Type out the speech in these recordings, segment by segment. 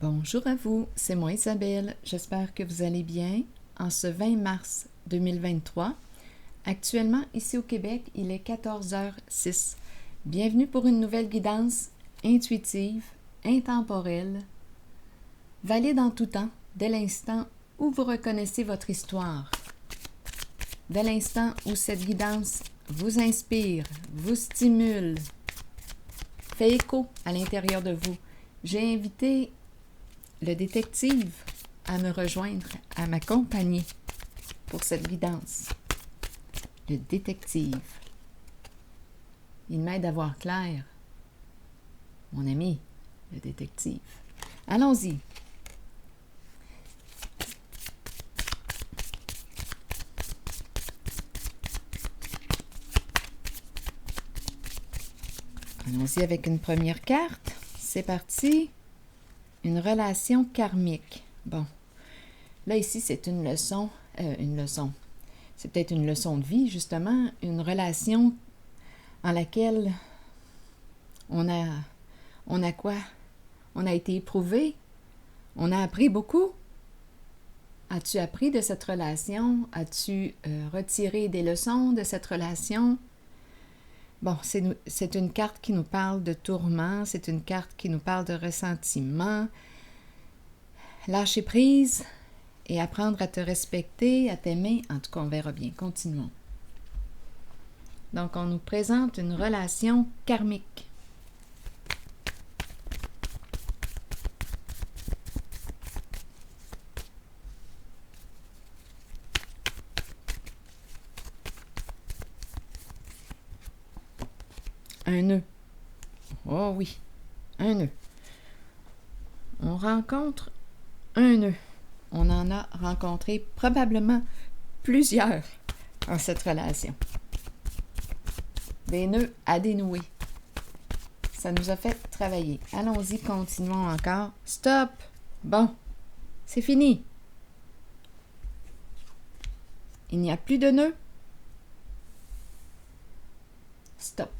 Bonjour à vous, c'est moi Isabelle. J'espère que vous allez bien. En ce 20 mars 2023, actuellement ici au Québec, il est 14h06. Bienvenue pour une nouvelle guidance intuitive, intemporelle, valide en tout temps, dès l'instant où vous reconnaissez votre histoire. Dès l'instant où cette guidance vous inspire, vous stimule, fait écho à l'intérieur de vous. J'ai invité le détective à me rejoindre, à m'accompagner pour cette guidance. Le détective. Il m'aide à voir clair. Mon ami, le détective. Allons-y. Allons-y avec une première carte. C'est parti. Une relation karmique. Bon, là ici, c'est une leçon. C'est peut-être une leçon de vie, justement. Une relation en laquelle on a quoi? On a été éprouvé. On a appris beaucoup. As-tu appris de cette relation? As-tu retiré des leçons de cette relation? Bon, c'est une carte qui nous parle de tourment, c'est une carte qui nous parle de ressentiment. Lâcher prise et apprendre à te respecter, à t'aimer. En tout cas, on verra bien. Continuons. Donc, on nous présente une relation karmique. Un nœud. Oh oui, un nœud. On rencontre un nœud. On en a rencontré probablement plusieurs en cette relation. Des nœuds à dénouer. Ça nous a fait travailler. Allons-y, continuons encore. Stop! Bon, c'est fini. Il n'y a plus de nœuds. Stop.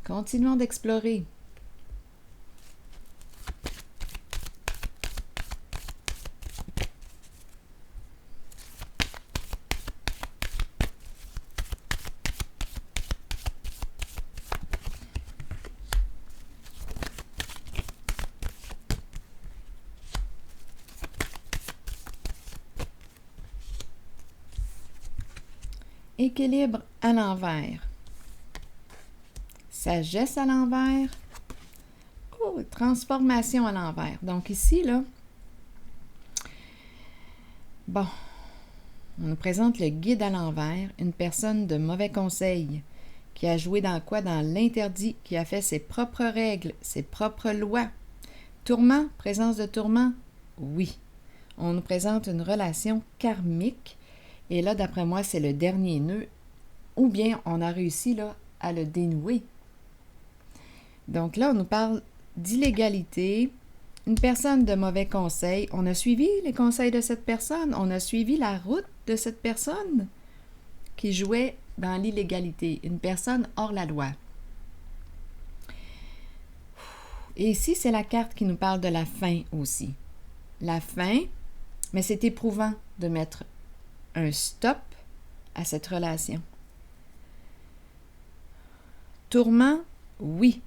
Continuons d'explorer. Équilibre à l'envers. Sagesse à l'envers. Oh, transformation à l'envers. Donc ici, là, bon, on nous présente le guide à l'envers, une personne de mauvais conseil, qui a joué dans quoi? Dans l'interdit, qui a fait ses propres règles, ses propres lois. Tourment, présence de tourment? Oui. On nous présente une relation karmique, et là, d'après moi, c'est le dernier nœud, ou bien on a réussi là, à le dénouer. Donc là, on nous parle d'illégalité, une personne de mauvais conseil. On a suivi les conseils de cette personne, on a suivi la route de cette personne qui jouait dans l'illégalité, une personne hors la loi. Et ici, c'est la carte qui nous parle de la fin aussi. La fin, mais c'est éprouvant de mettre un stop à cette relation. Tourment, oui.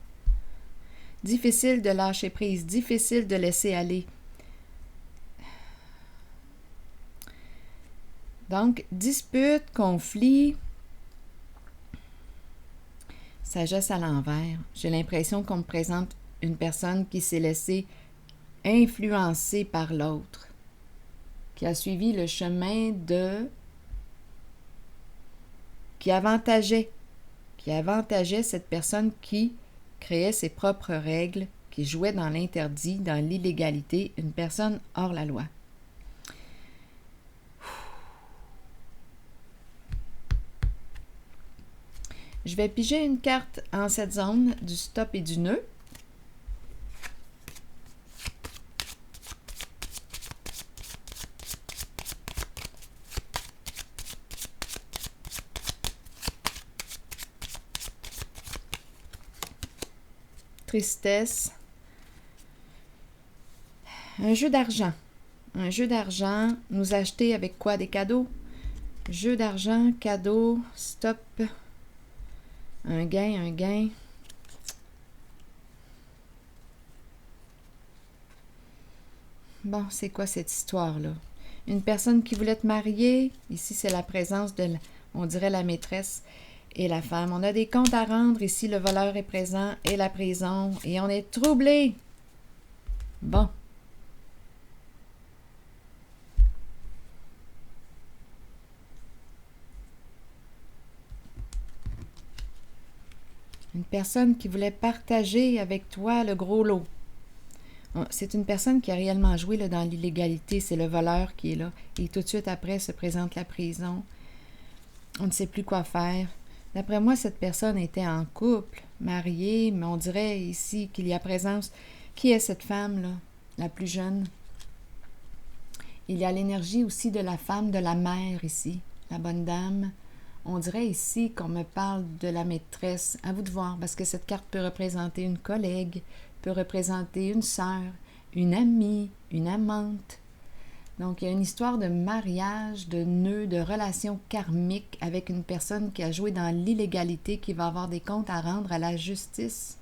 Difficile de lâcher prise, difficile de laisser aller. Donc, dispute, conflit, sagesse à l'envers. J'ai l'impression qu'on me présente une personne qui s'est laissée influencer par l'autre, qui a suivi le chemin qui avantageait cette personne qui créait ses propres règles, qui jouait dans l'interdit, dans l'illégalité, une personne hors la loi. Je vais piger une carte en cette zone du stop et du nœud. Tristesse, Un jeu d'argent. Un jeu d'argent, nous acheter avec quoi? Des cadeaux? Jeu d'argent, cadeau, stop. Un gain, un gain. Bon, c'est quoi cette histoire-là? Une personne qui voulait te marier, ici c'est la présence de, on dirait la maîtresse et la femme. On a des comptes à rendre, ici le voleur est présent et la prison, et on est troublé. Bon. Une personne qui voulait partager avec toi le gros lot. C'est une personne qui a réellement joué là, dans l'illégalité. C'est le voleur qui est là. Et tout de suite après se présente la prison. On ne sait plus quoi faire. D'après moi, cette personne était en couple, mariée, mais on dirait ici qu'il y a présence. Qui est cette femme, là, la plus jeune? Il y a l'énergie aussi de la femme, de la mère ici, la bonne dame. On dirait ici qu'on me parle de la maîtresse. À vous de voir, parce que cette carte peut représenter une collègue, peut représenter une sœur, une amie, une amante. Donc, il y a une histoire de mariage, de nœud, de relation karmique avec une personne qui a joué dans l'illégalité, qui va avoir des comptes à rendre à la justice.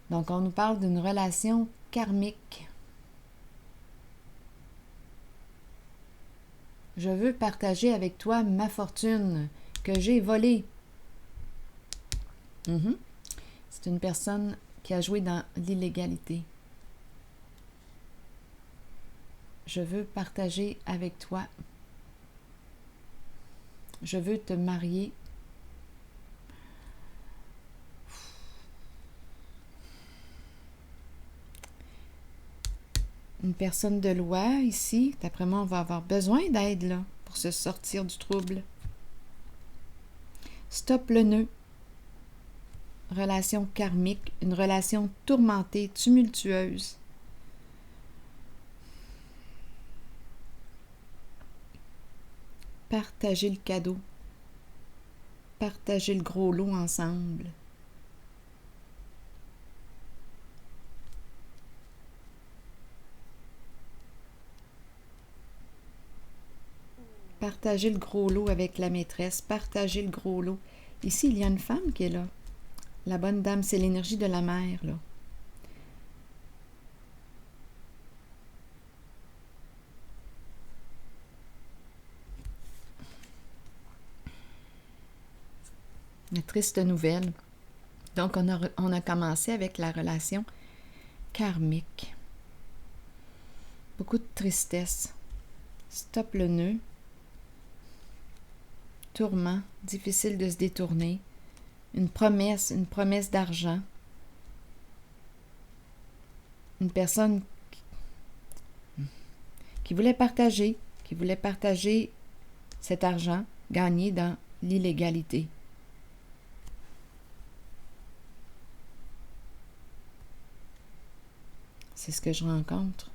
Donc, on nous parle d'une relation karmique. Je veux partager avec toi ma fortune que j'ai volée. C'est une personne qui a joué dans l'illégalité. Je veux partager avec toi. Je veux te marier. Une personne de loi ici. D'après moi, on va avoir besoin d'aide là pour se sortir du trouble. Stop le nœud. Relation karmique, une relation tourmentée, tumultueuse. Partager le cadeau. Partager le gros lot ensemble. Partager le gros lot avec la maîtresse. Partager le gros lot. Ici, il y a une femme qui est là. La bonne dame, c'est l'énergie de la mère, là. Une triste nouvelle. Donc, on a commencé avec la relation karmique. Beaucoup de tristesse. Stop le nœud. Tourment, difficile de se détourner. Une promesse d'argent. Une personne qui voulait partager cet argent gagné dans l'illégalité. C'est ce que je rencontre.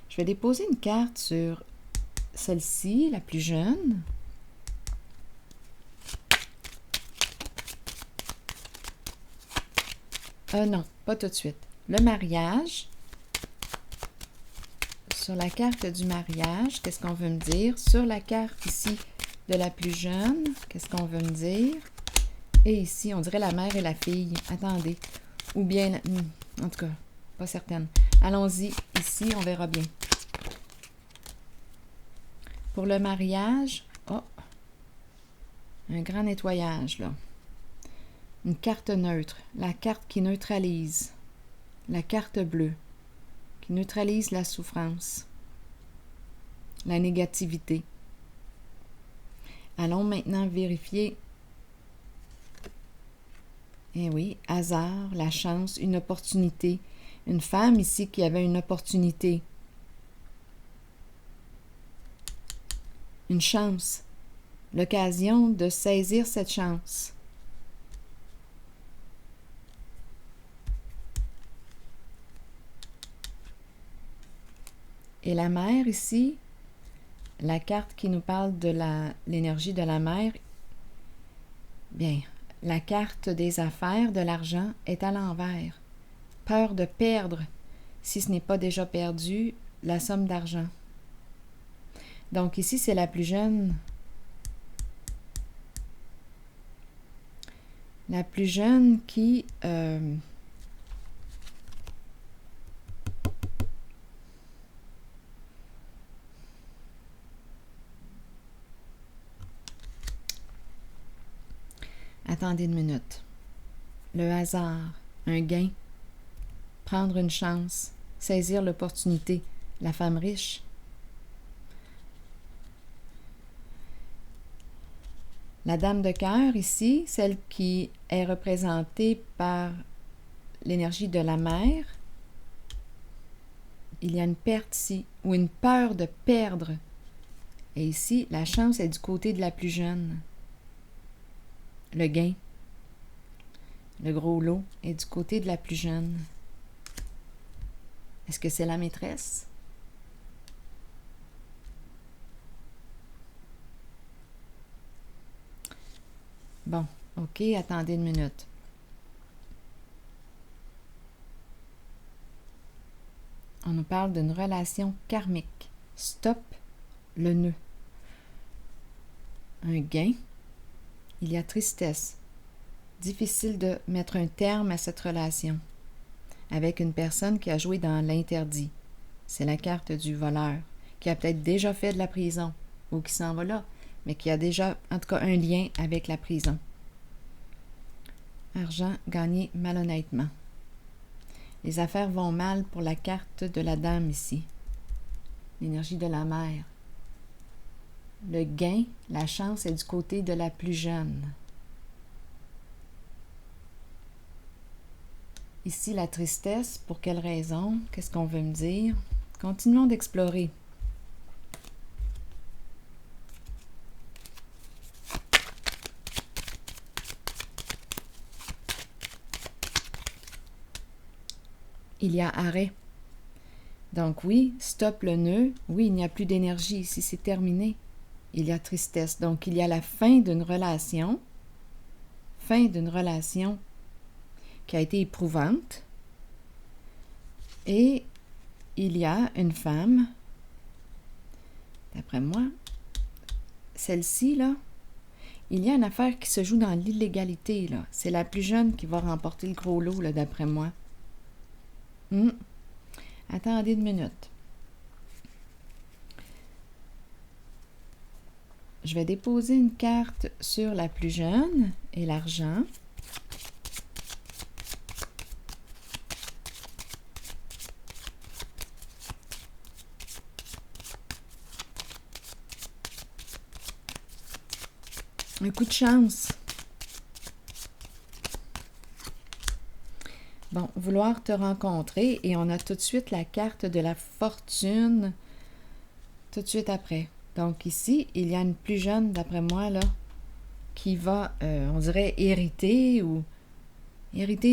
Je vais déposer une carte sur celle-ci, la plus jeune. Non, pas tout de suite. Le mariage. Sur la carte du mariage, qu'est-ce qu'on veut me dire? Sur la carte ici de la plus jeune, qu'est-ce qu'on veut me dire? Et ici, on dirait la mère et la fille. Attendez. Ou bien, en tout cas, pas certaine. Allons-y, ici, on verra bien. Pour le mariage, un grand nettoyage, là. Une carte neutre, la carte qui neutralise, la carte bleue, qui neutralise la souffrance, la négativité. Allons maintenant vérifier. Eh oui, hasard, la chance, une opportunité. Une femme ici qui avait une opportunité. Une chance. L'occasion de saisir cette chance. Et la mère ici, la carte qui nous parle de l'énergie de la mère, bien, la carte des affaires, de l'argent, est à l'envers. peur de perdre, si ce n'est pas déjà perdu, la somme d'argent. Donc ici, c'est la plus jeune. La plus jeune qui... Attendez une minute. Le hasard, un gain, prendre une chance, saisir l'opportunité, la femme riche. La dame de cœur ici, celle qui est représentée par l'énergie de la mère, il y a une perte ici, ou une peur de perdre. Et ici, la chance est du côté de la plus jeune. Le gain, le gros lot, est du côté de la plus jeune. Est-ce que c'est la maîtresse? Bon, ok, attendez une minute. On nous parle d'une relation karmique. Stop le nœud. Un gain. Il y a tristesse. Difficile de mettre un terme à cette relation avec une personne qui a joué dans l'interdit. C'est la carte du voleur, qui a peut-être déjà fait de la prison ou qui s'en va là, mais qui a déjà, en tout cas, un lien avec la prison. Argent gagné malhonnêtement. Les affaires vont mal pour la carte de la dame ici. L'énergie de la mère. Le gain, la chance est du côté de la plus jeune. Ici, la tristesse, pour quelle raison? Qu'est-ce qu'on veut me dire? Continuons d'explorer. Il y a arrêt. Donc oui, stop le nœud. Oui, il n'y a plus d'énergie ici, c'est terminé. Il y a tristesse. Donc il y a la fin d'une relation. Fin d'une relation qui a été éprouvante. Et il y a une femme, d'après moi, celle-ci, là, il y a une affaire qui se joue dans l'illégalité, là. C'est la plus jeune qui va remporter le gros lot, là, d'après moi. Attendez une minute. Je vais déposer une carte sur la plus jeune et l'argent. Un coup de chance. Bon, vouloir te rencontrer et on a tout de suite la carte de la fortune tout de suite après. Donc ici, il y a une plus jeune, d'après moi, là, qui va, on dirait, hériter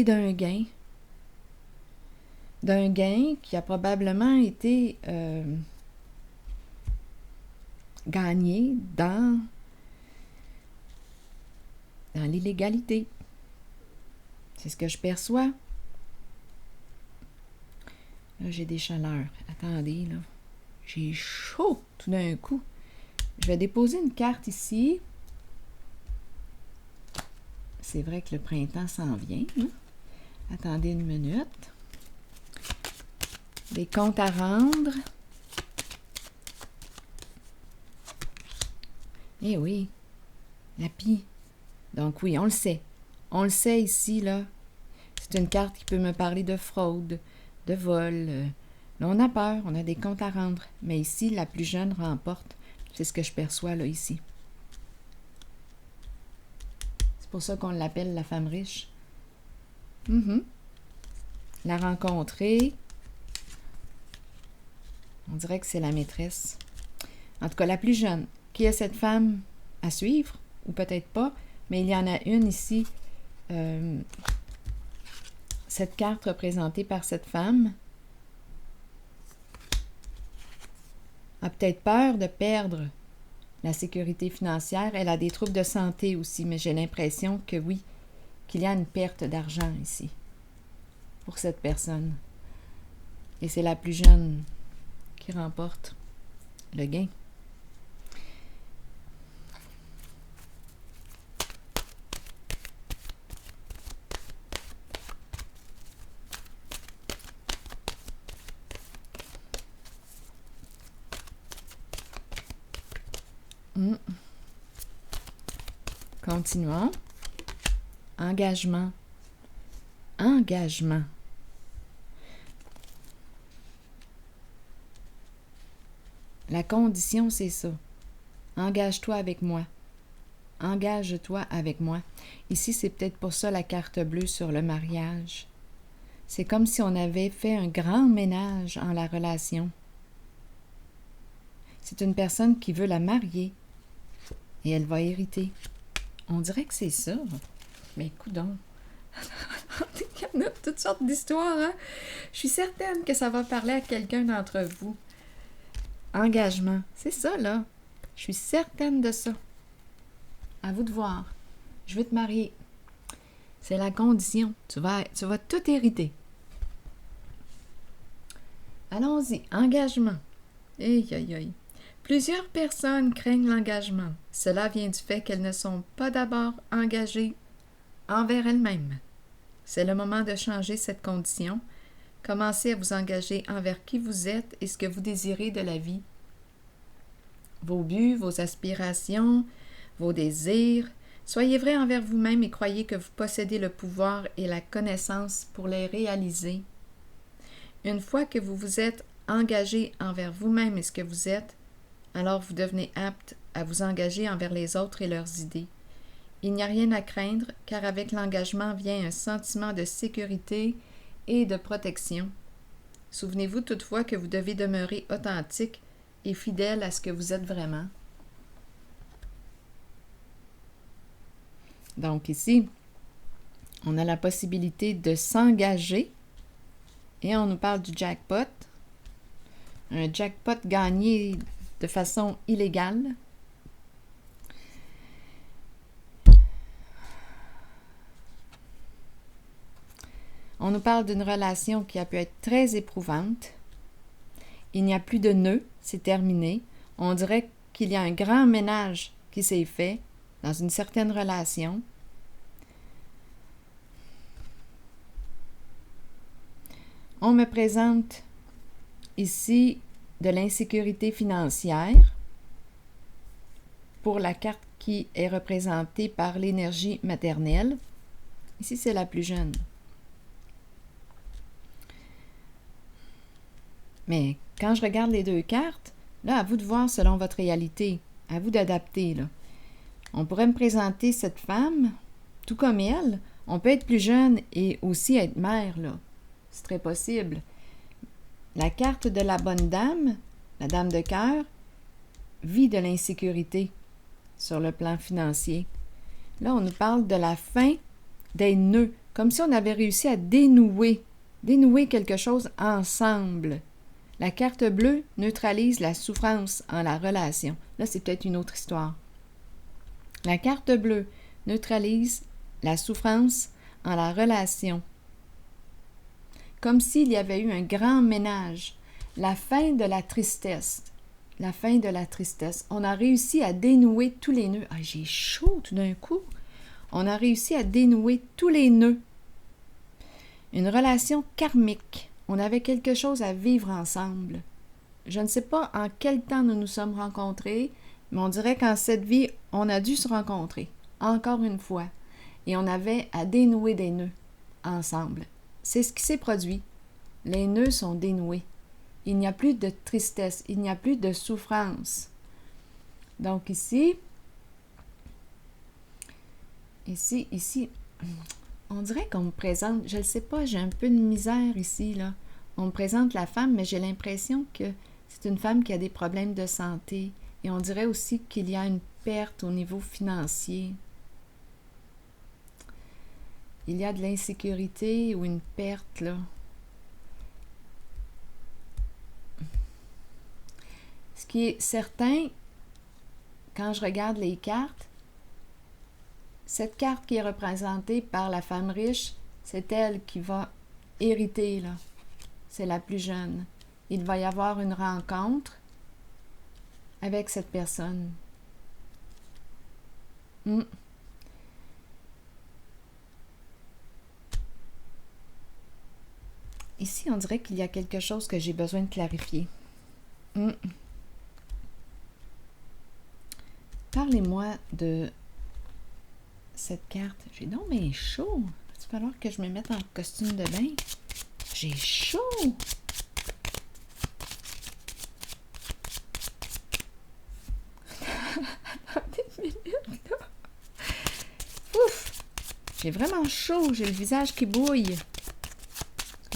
d'un gain. D'un gain qui a probablement été gagné dans l'illégalité. C'est ce que je perçois. Là, j'ai des chaleurs. Attendez, là. J'ai chaud tout d'un coup. Je vais déposer une carte ici. C'est vrai que le printemps s'en vient. Hein? Attendez une minute. Des comptes à rendre. Eh oui. La pie. Donc oui, on le sait. On le sait ici, là. C'est une carte qui peut me parler de fraude, de vol. Là, on a peur, on a des comptes à rendre. Mais ici, la plus jeune remporte. C'est ce que je perçois, là, ici. C'est pour ça qu'on l'appelle la femme riche. La rencontrer. On dirait que c'est la maîtresse. En tout cas, la plus jeune. Qui est cette femme à suivre? Ou peut-être pas. Mais il y en a une ici. Cette carte représentée par cette femme a peut-être peur de perdre la sécurité financière. Elle a des troubles de santé aussi, mais j'ai l'impression que oui, qu'il y a une perte d'argent ici. pour cette personne. Et c'est la plus jeune qui remporte le gain. Continuons. Engagement. Engagement. La condition, c'est ça. Engage-toi avec moi. Engage-toi avec moi. Ici, c'est peut-être pour ça la carte bleue sur le mariage. C'est comme si on avait fait un grand ménage en la relation. C'est une personne qui veut la marier et elle va hériter. On dirait que c'est ça. Mais coudonc. Il y en a toutes sortes d'histoires, hein? Je suis certaine que ça va parler à quelqu'un d'entre vous. Engagement. C'est ça, là. Je suis certaine de ça. À vous de voir. Je veux te marier. C'est la condition. Tu vas tout hériter. Allons-y. Engagement. Aïe, aïe, aïe. Plusieurs personnes craignent l'engagement. Cela vient du fait qu'elles ne sont pas d'abord engagées envers elles-mêmes. C'est le moment de changer cette condition. Commencez à vous engager envers qui vous êtes et ce que vous désirez de la vie. Vos buts, vos aspirations, vos désirs. Soyez vrai envers vous-même et croyez que vous possédez le pouvoir et la connaissance pour les réaliser. Une fois que vous vous êtes engagé envers vous-même et ce que vous êtes, alors vous devenez apte à vous engager envers les autres et leurs idées. Il n'y a rien à craindre, car avec l'engagement vient un sentiment de sécurité et de protection. Souvenez-vous toutefois que vous devez demeurer authentique et fidèle à ce que vous êtes vraiment. Donc ici, on a la possibilité de s'engager et on nous parle du jackpot. Un jackpot gagné de façon illégale. On nous parle d'une relation qui a pu être très éprouvante. Il n'y a plus de nœud, c'est terminé. On dirait qu'il y a un grand ménage qui s'est fait dans une certaine relation. On me présente ici de l'insécurité financière pour la carte qui est représentée par l'énergie maternelle. Ici, c'est la plus jeune. Mais quand je regarde les deux cartes, là, à vous de voir selon votre réalité, à vous d'adapter, là. On pourrait me présenter cette femme, tout comme elle. On peut être plus jeune et aussi être mère, là. C'est très possible. La carte de la bonne dame, la dame de cœur, vit de l'insécurité sur le plan financier. Là, on nous parle de la fin des nœuds, comme si on avait réussi à dénouer quelque chose ensemble. La carte bleue neutralise la souffrance en la relation. Là, c'est peut-être une autre histoire. La carte bleue neutralise la souffrance en la relation. Comme s'il y avait eu un grand ménage. La fin de la tristesse. La fin de la tristesse. On a réussi à dénouer tous les nœuds. Ah, j'ai chaud tout d'un coup. On a réussi à dénouer tous les nœuds. Une relation karmique. On avait quelque chose à vivre ensemble. Je ne sais pas en quel temps nous nous sommes rencontrés, mais on dirait qu'en cette vie, on a dû se rencontrer, encore une fois. Et on avait à dénouer des nœuds ensemble. C'est ce qui s'est produit. Les nœuds sont dénoués. Il n'y a plus de tristesse, il n'y a plus de souffrance. Donc ici, on dirait qu'on me présente, je ne sais pas, j'ai un peu de misère ici, là. On me présente la femme, mais j'ai l'impression que c'est une femme qui a des problèmes de santé. Et on dirait aussi qu'il y a une perte au niveau financier. Il y a de l'insécurité ou une perte, là. Ce qui est certain, quand je regarde les cartes, cette carte qui est représentée par la femme riche, c'est elle qui va hériter, là. C'est la plus jeune. Il va y avoir une rencontre avec cette personne. Ici, on dirait qu'il y a quelque chose que j'ai besoin de clarifier. Parlez-moi de cette carte. J'ai donc bien chaud. Il va falloir que je me mette en costume de bain. J'ai chaud. Attendez une minute, là. Ouf! J'ai vraiment chaud. J'ai le visage qui bouille.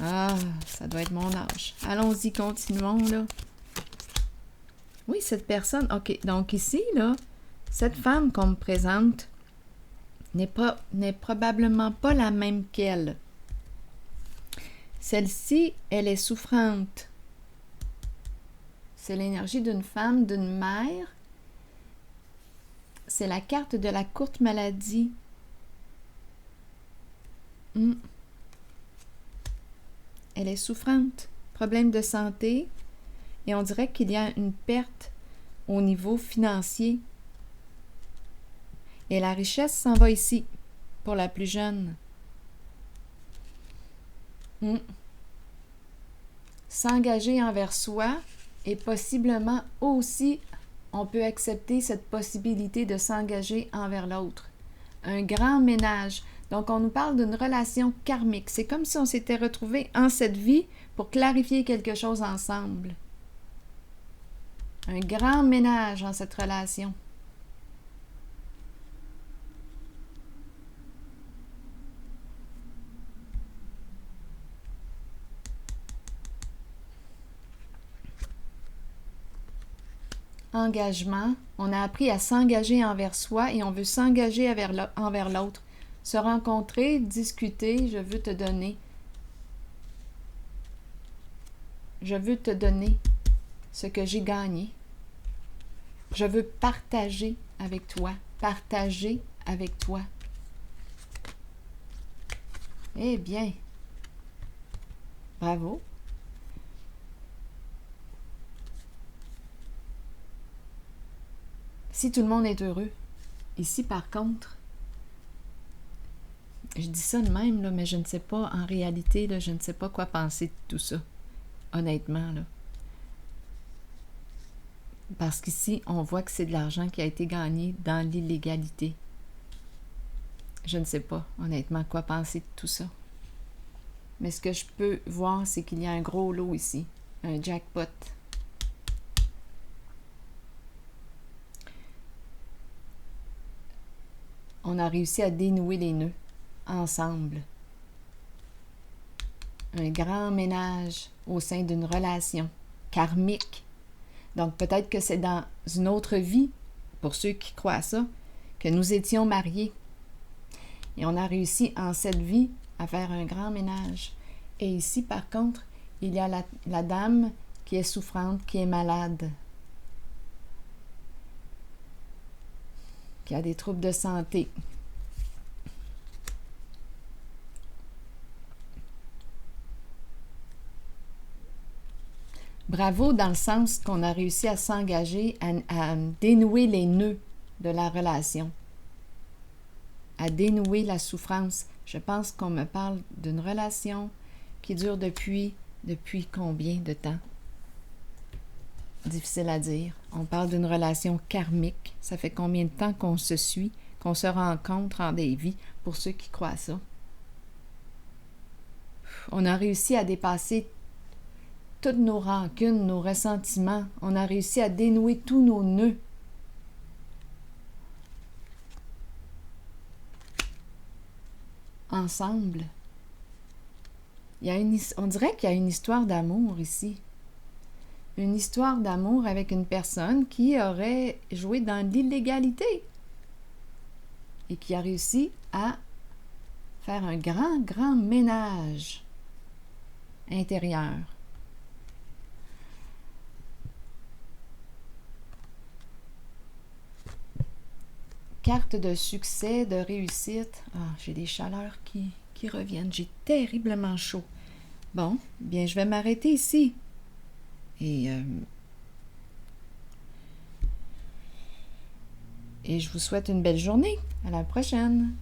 Ah, ça doit être mon âge. Allons-y, continuons, là. Oui, cette personne... OK, donc ici, là, cette femme qu'on me présente n'est probablement pas la même qu'elle. Celle-ci, elle est souffrante. C'est l'énergie d'une femme, d'une mère. C'est la carte de la courte maladie. Elle est souffrante. Problème de santé. Et on dirait qu'il y a une perte au niveau financier. Et la richesse s'en va ici, pour la plus jeune. S'engager envers soi et possiblement aussi, on peut accepter cette possibilité de s'engager envers l'autre. Un grand ménage. Donc, on nous parle d'une relation karmique. C'est comme si on s'était retrouvés en cette vie pour clarifier quelque chose ensemble. Un grand ménage en cette relation. Engagement. On a appris à s'engager envers soi et on veut s'engager envers l'autre. Se rencontrer, discuter, je veux te donner. Je veux te donner ce que j'ai gagné. Je veux partager avec toi. Partager avec toi. Eh bien, bravo. Si tout le monde est heureux. Ici, par contre, je dis ça de même, là, mais je ne sais pas, en réalité, là, je ne sais pas quoi penser de tout ça. Honnêtement, là. Parce qu'ici, on voit que c'est de l'argent qui a été gagné dans l'illégalité. Je ne sais pas, honnêtement, quoi penser de tout ça. Mais ce que je peux voir, c'est qu'il y a un gros lot ici. Un jackpot. On a réussi à dénouer les nœuds ensemble. Un grand ménage au sein d'une relation karmique. Donc peut-être que c'est dans une autre vie, pour ceux qui croient à ça, que nous étions mariés. Et on a réussi en cette vie à faire un grand ménage. Et ici, par contre, il y a la dame qui est souffrante, qui est malade, qui a des troubles de santé. Bravo dans le sens qu'on a réussi à s'engager, à dénouer les nœuds de la relation, à dénouer la souffrance. Je pense qu'on me parle d'une relation qui dure depuis combien de temps? Difficile à dire. On parle d'une relation karmique. Ça fait combien de temps qu'on se suit, qu'on se rencontre en des vies, pour ceux qui croient à ça? On a réussi à dépasser toutes nos rancunes, nos ressentiments. On a réussi à dénouer tous nos nœuds. Ensemble. On dirait qu'il y a une histoire d'amour ici. Une histoire d'amour avec une personne qui aurait joué dans l'illégalité et qui a réussi à faire un grand, grand ménage intérieur. Carte de succès, de réussite. Ah, j'ai des chaleurs qui reviennent. J'ai terriblement chaud. Bon, bien, je vais m'arrêter ici. Et je vous souhaite une belle journée. À la prochaine.